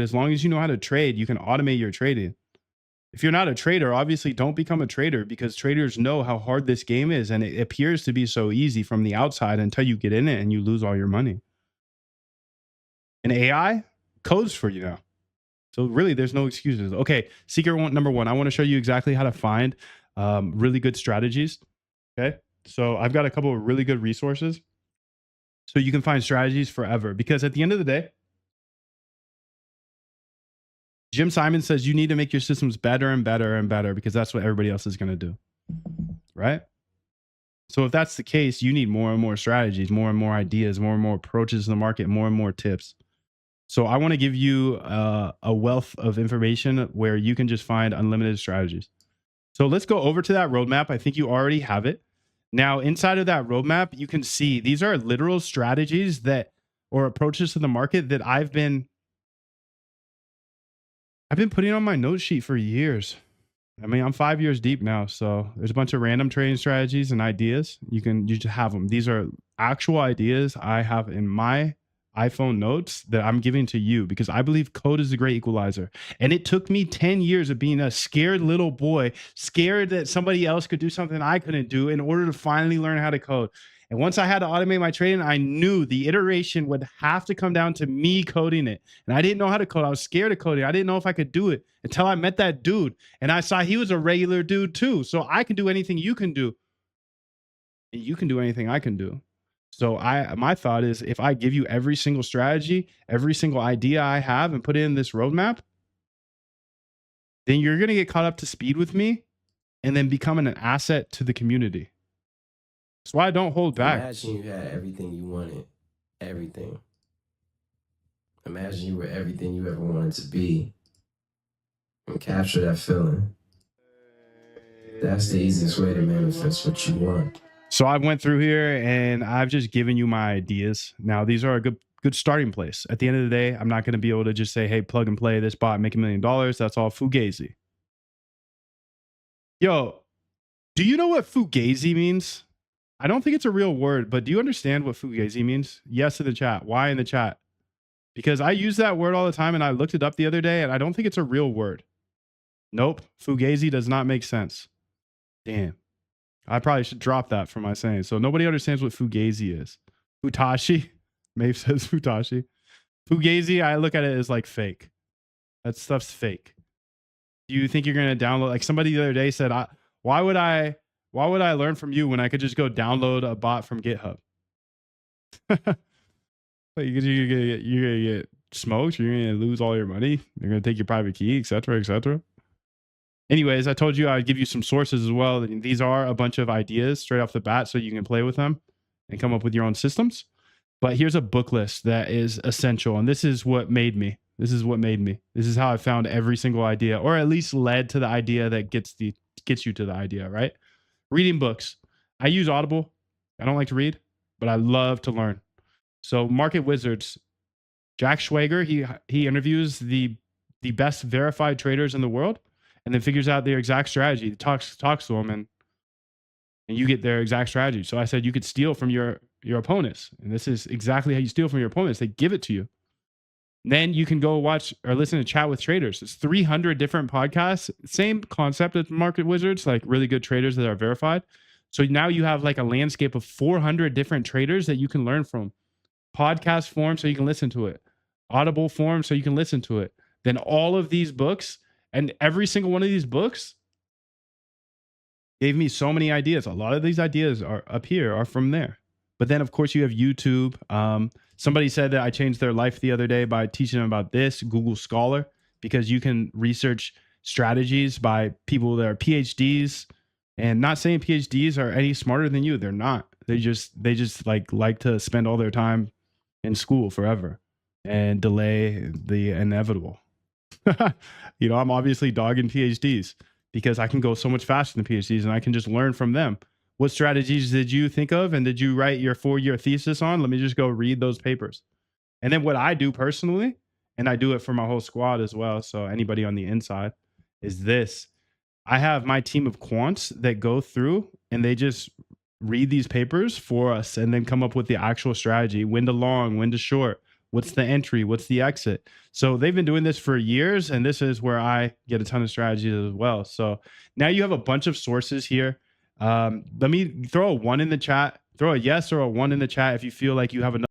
As long as you know how to trade, you can automate your trading. If you're not a trader, obviously don't become a trader, because traders know how hard this game is, and it appears to be so easy from the outside until you get in it and you lose all your money. And AI codes for you now. So really, there's no excuses. Okay, number one, I want to show you exactly how to find really good strategies. Okay, so I've got a couple of really good resources, so you can find strategies forever. Because at the end of the day, Jim Simon says you need to make your systems better and better and better, because that's what everybody else is going to do, right? So if that's the case, you need more and more strategies, more and more ideas, more and more approaches to the market, more and more tips. So I want to give you a wealth of information where you can just find unlimited strategies. So let's go over to that roadmap. I think you already have it. Now, inside of that roadmap, you can see these are literal strategies or approaches to the market that I've been putting on my note sheet for years. I mean, I'm 5 years deep now, so there's a bunch of random trading strategies and ideas. You just have them. These are actual ideas I have in my iPhone notes that I'm giving to you, because I believe code is the great equalizer. And it took me 10 years of being a scared little boy, scared that somebody else could do something I couldn't do, in order to finally learn how to code. And once I had to automate my trading, I knew the iteration would have to come down to me coding it. And I didn't know how to code. I was scared of coding. I didn't know if I could do it until I met that dude. And I saw he was a regular dude too. So I can do anything you can do. And you can do anything I can do. So my thought is, if I give you every single strategy, every single idea I have, and put it in this roadmap, then you're going to get caught up to speed with me and then becoming an asset to the community. That's why I don't hold back. Imagine you had everything you wanted. Everything. Imagine you were everything you ever wanted to be. And capture that feeling. That's the easiest way to manifest what you want. So I went through here and I've just given you my ideas. Now, these are a good starting place. At the end of the day, I'm not going to be able to just say, hey, plug and play this bot, make $1 million. That's all fugazi. Yo, do you know what fugazi means? I don't think it's a real word, but do you understand what fugazi means? Yes in the chat. Why in the chat? Because I use that word all the time, and I looked it up the other day, and I don't think it's a real word. Nope. Fugazi does not make sense. Damn. I probably should drop that from my saying. So nobody understands what fugazi is. Futashi. Maeve says Futashi. Fugazi, I look at it as like fake. That stuff's fake. Do you think you're going to download? Like somebody the other day said, why would I learn from you when I could just go download a bot from GitHub? You're gonna get smoked. You're gonna lose all your money. They're gonna take your private key, etc., etc. Anyways, I told you I'd give you some sources as well. These are a bunch of ideas straight off the bat, so you can play with them and come up with your own systems. But here's a book list that is essential, and this is what made me. This is how I found every single idea, or at least led to the idea that gets you to the idea, right? Reading books. I use Audible. I don't like to read, but I love to learn. So Market Wizards, Jack Schwager, he interviews the best verified traders in the world, and then figures out their exact strategy. Talks to them, and you get their exact strategy. So I said you could steal from your opponents, and this is exactly how you steal from your opponents. They give it to you. Then you can go watch or listen to Chat with Traders. It's 300 different podcasts. Same concept as Market Wizards, like really good traders that are verified. So now you have like a landscape of 400 different traders that you can learn from. Podcast form so you can listen to it. Audible form so you can listen to it. Then all of these books, and every single one of these books gave me so many ideas. A lot of these ideas are up here, are from there. But then, of course, you have YouTube. Somebody said that I changed their life the other day by teaching them about this, Google Scholar, because you can research strategies by people that are PhDs. And not saying PhDs are any smarter than you. They're not. They just like to spend all their time in school forever and delay the inevitable. I'm obviously dogging PhDs because I can go so much faster than PhDs, and I can just learn from them. What strategies did you think of, and did you write your 4-year thesis on? Let me just go read those papers. And then what I do personally, and I do it for my whole squad as well, so anybody on the inside, is this. I have my team of quants that go through and they just read these papers for us and then come up with the actual strategy, when to long, when to short, What's the entry? What's the exit? So they've been doing this for years, and this is where I get a ton of strategies as well. So now you have a bunch of sources here. Let me throw a 1 in the chat. Throw a yes or a 1 in the chat if you feel like you have enough